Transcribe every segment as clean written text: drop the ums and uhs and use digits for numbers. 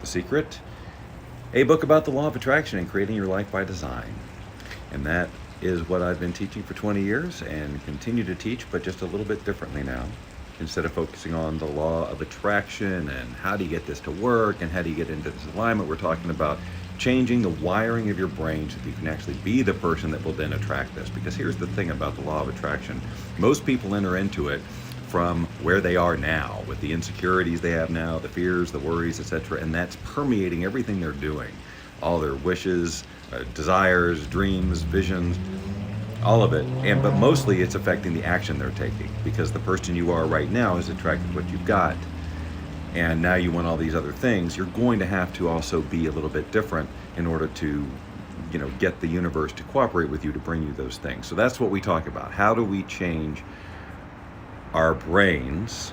The Secret, a book about the law of attraction and creating your life by design. And that is what I've been teaching for 20 years and continue to teach, but just a little bit differently now. Instead of focusing on the law of attraction and how do you get this to work and how do you get into this alignment, we're talking about changing the wiring of your brain so that you can actually be the person that will then attract this. Because here's the thing about the law of attraction. Most people enter into it from where they are now, with the insecurities they have now, the fears, the worries, etc. And that's permeating everything they're doing. All their wishes, desires, dreams, visions, all of it. But mostly it's affecting the action they're taking, because the person you are right now is attracted to what you've got. And now you want all these other things. You're going to have to also be a little bit different in order to, get the universe to cooperate with you to bring you those things. So that's what we talk about. How do we change our brains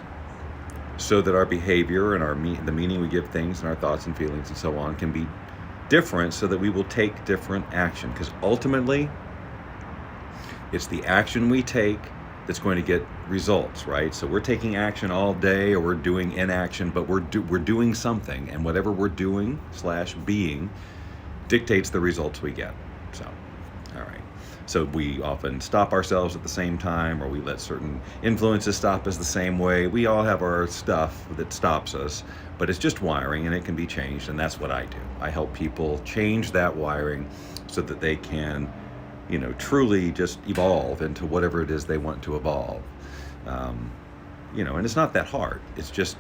so that our behavior and the meaning we give things and our thoughts and feelings and so on can be different, so that we will take different action? Because ultimately, it's the action we take that's going to get results, right? So we're taking action all day, or we're doing inaction, but we're doing something, and whatever we're doing / being dictates the results we get. So, all right. So we often stop ourselves at the same time, or we let certain influences stop us the same way. We all have our stuff that stops us, but it's just wiring, and it can be changed, and that's what I do. I help people change that wiring so that they can truly just evolve into whatever it is they want to evolve. And it's not that hard. It just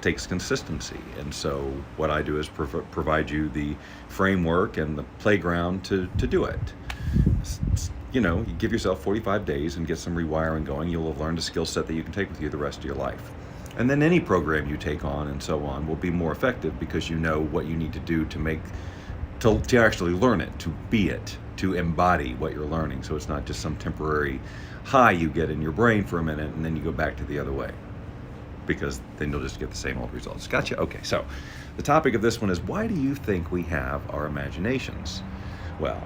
takes consistency. And so what I do is provide you the framework and the playground to do it. You give yourself 45 days and get some rewiring going. You'll have learned a skill set that you can take with you the rest of your life. And then any program you take on and so on will be more effective, because you know what you need to do to actually learn it, to be it, to embody what you're learning. So it's not just some temporary high you get in your brain for a minute and then you go back to the other way, because then you'll just get the same old results. Gotcha? Okay, so the topic of this one is, why do you think we have our imaginations? Well,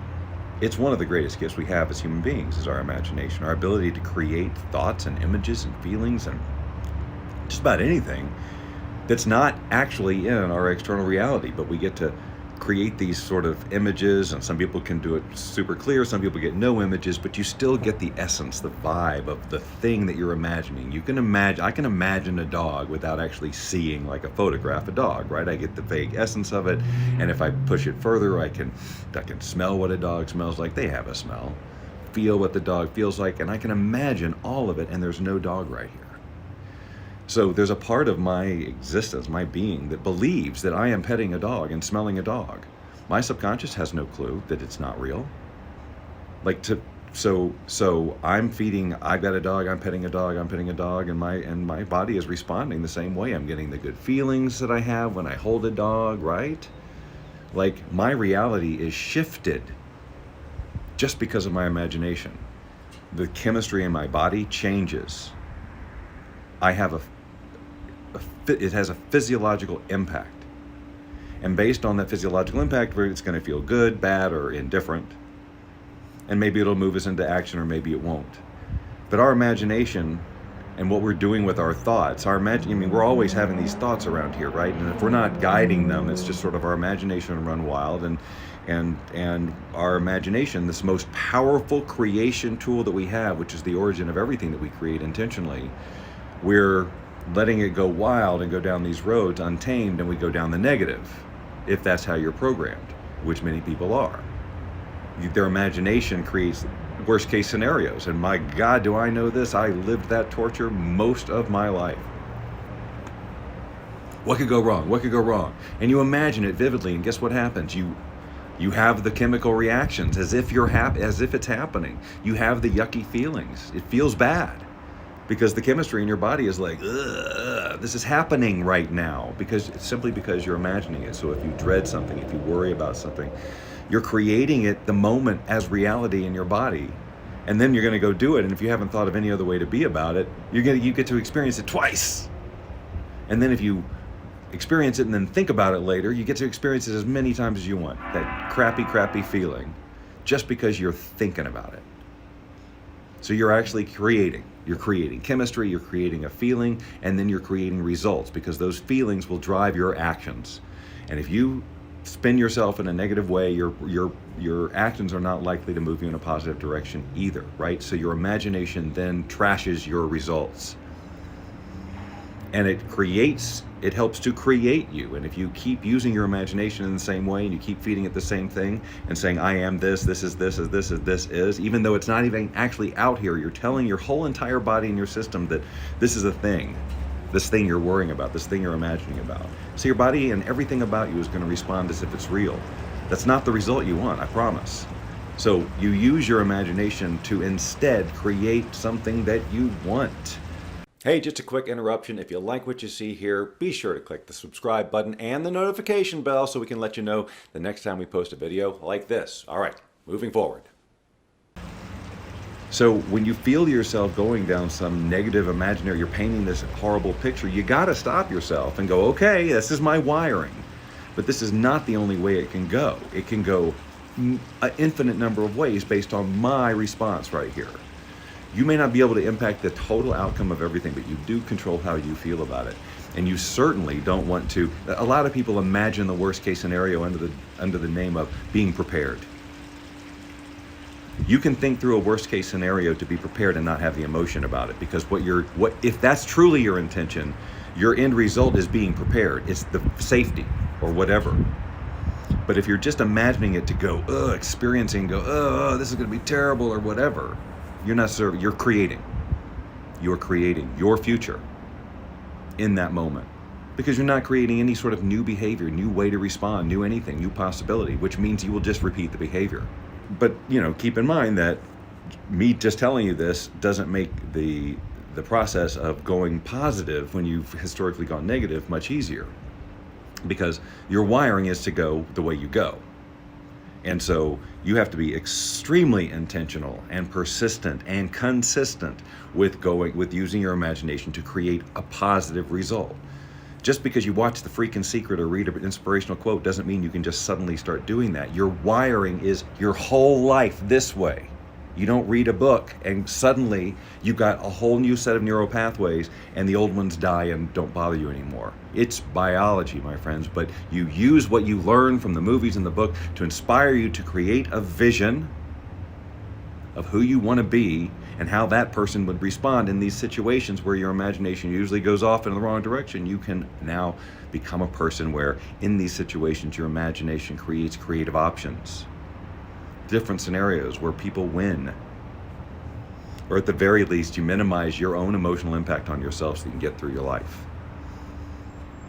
it's one of the greatest gifts we have as human beings, is our imagination, our ability to create thoughts and images and feelings and just about anything that's not actually in our external reality, but we get to create these sort of images, and some people can do it super clear, some people get no images, but you still get the essence, the vibe of the thing that you're imagining. I can imagine a dog without actually seeing, like, a photograph a dog, right? I get the vague essence of it, and if I push it further, I can smell what a dog smells like. They have a smell. Feel what the dog feels like, and I can imagine all of it, and there's no dog right here. So there's a part of my existence, my being, that believes that I am petting a dog and smelling a dog. My subconscious has no clue that it's not real. So I've got a dog, I'm petting a dog, and my body is responding the same way. I'm getting the good feelings that I have when I hold a dog, right? Like, my reality is shifted just because of my imagination. The chemistry in my body changes. It has a physiological impact. And based on that physiological impact, it's going to feel good, bad, or indifferent. And maybe it'll move us into action, or maybe it won't. But our imagination and what we're doing with our thoughts, we're always having these thoughts around here, right? And if we're not guiding them, it's just sort of our imagination run wild. And our imagination, this most powerful creation tool that we have, which is the origin of everything that we create intentionally, we're letting it go wild and go down these roads untamed, and we go down the negative, if that's how you're programmed, which many people are. Their imagination creates worst case scenarios, and my God, do I know this? I lived that torture most of my life. What could go wrong? What could go wrong? And you imagine it vividly, and guess what happens? You have the chemical reactions as if it's happening. You have the yucky feelings. It feels bad, because the chemistry in your body is like, ugh, this is happening right now, simply because you're imagining it. So if you dread something, if you worry about something, you're creating it the moment as reality in your body, and then you're going to go do it. And if you haven't thought of any other way to be about it, you get to experience it twice. And then if you experience it and then think about it later, you get to experience it as many times as you want. That crappy feeling, just because you're thinking about it. So you're actually creating. You're creating chemistry, you're creating a feeling, and then you're creating results, because those feelings will drive your actions. And if you spin yourself in a negative way, your actions are not likely to move you in a positive direction either, right? So your imagination then trashes your results. And it helps to create you. And if you keep using your imagination in the same way and you keep feeding it the same thing and saying, I am this, this is this, is this, is this is, even though it's not even actually out here, you're telling your whole entire body and your system that this is a thing, this thing you're worrying about, this thing you're imagining about. So your body and everything about you is going to respond as if it's real. That's not the result you want, I promise. So you use your imagination to instead create something that you want. Hey, just a quick interruption. If you like what you see here, be sure to click the subscribe button and the notification bell so we can let you know the next time we post a video like this. All right, moving forward. So when you feel yourself going down some negative imaginary, you're painting this horrible picture, you got to stop yourself and go, okay, this is my wiring. But this is not the only way it can go. It can go an infinite number of ways based on my response right here. You may not be able to impact the total outcome of everything, but you do control how you feel about it. And you certainly don't want to. A lot of people imagine the worst case scenario under the name of being prepared. You can think through a worst case scenario to be prepared and not have the emotion about it, because if that's truly your intention, your end result is being prepared. It's the safety or whatever. But if you're just imagining it to go, experiencing, go, this is going to be terrible or whatever, you're not serving, you're creating. You're creating your future in that moment, because you're not creating any sort of new behavior, new way to respond, new anything, new possibility, which means you will just repeat the behavior. But, keep in mind that me just telling you this doesn't make the process of going positive when you've historically gone negative much easier, because your wiring is to go the way you go. And so you have to be extremely intentional and persistent and consistent with using your imagination to create a positive result. Just because you watch The Freaking Secret or read an inspirational quote doesn't mean you can just suddenly start doing that. Your wiring is your whole life this way. You don't read a book and suddenly you've got a whole new set of neural pathways and the old ones die and don't bother you anymore. It's biology, my friends, but you use what you learn from the movies and the book to inspire you to create a vision of who you want to be and how that person would respond in these situations where your imagination usually goes off in the wrong direction. You can now become a person where in these situations your imagination creates creative options, different scenarios where people win, or at the very least you minimize your own emotional impact on yourself so you can get through your life.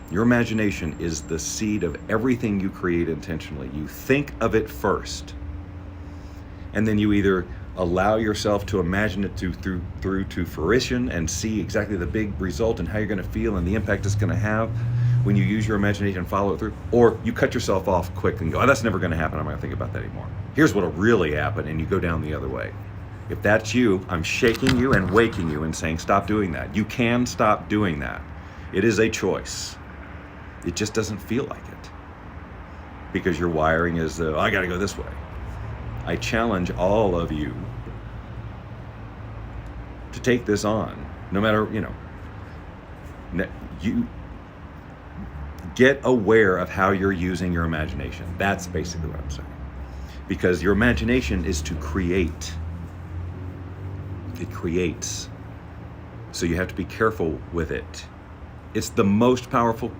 Your imagination is the seed of everything you create intentionally. You think of it first, and then you either allow yourself to imagine it through to fruition and see exactly the big result and how you're going to feel and the impact it's going to have when you use your imagination and follow it through, or you cut yourself off quick and go, that's never going to happen, I'm not going to think about that anymore. Here's what'll really happen, and you go down the other way. If that's you, I'm shaking you and waking you and saying, stop doing that. You can stop doing that. It is a choice. It just doesn't feel like it, because your wiring is, I got to go this way. I challenge all of you to take this on, no matter, you get aware of how you're using your imagination. That's basically what I'm saying. Because your imagination is to create. It creates. So you have to be careful with it. It's the most powerful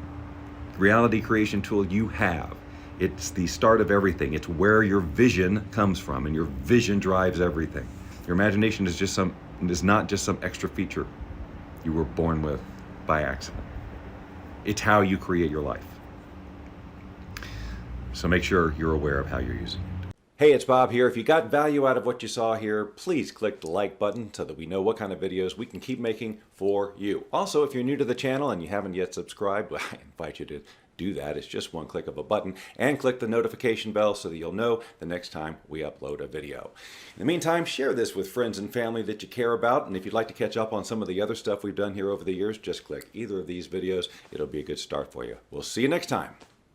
reality creation tool you have. It's the start of everything. It's where your vision comes from, and your vision drives everything. Your imagination is not just some extra feature you were born with by accident. It's how you create your life. So make sure you're aware of how you're using it. Hey, it's Bob here. If you got value out of what you saw here, please click the like button so that we know what kind of videos we can keep making for you. Also, if you're new to the channel and you haven't yet subscribed, well, I invite you to do that. It's just one click of a button, and click the notification bell so that you'll know the next time we upload a video. In the meantime, share this with friends and family that you care about, and if you'd like to catch up on some of the other stuff we've done here over the years, just click either of these videos. It'll be a good start for you. We'll see you next time.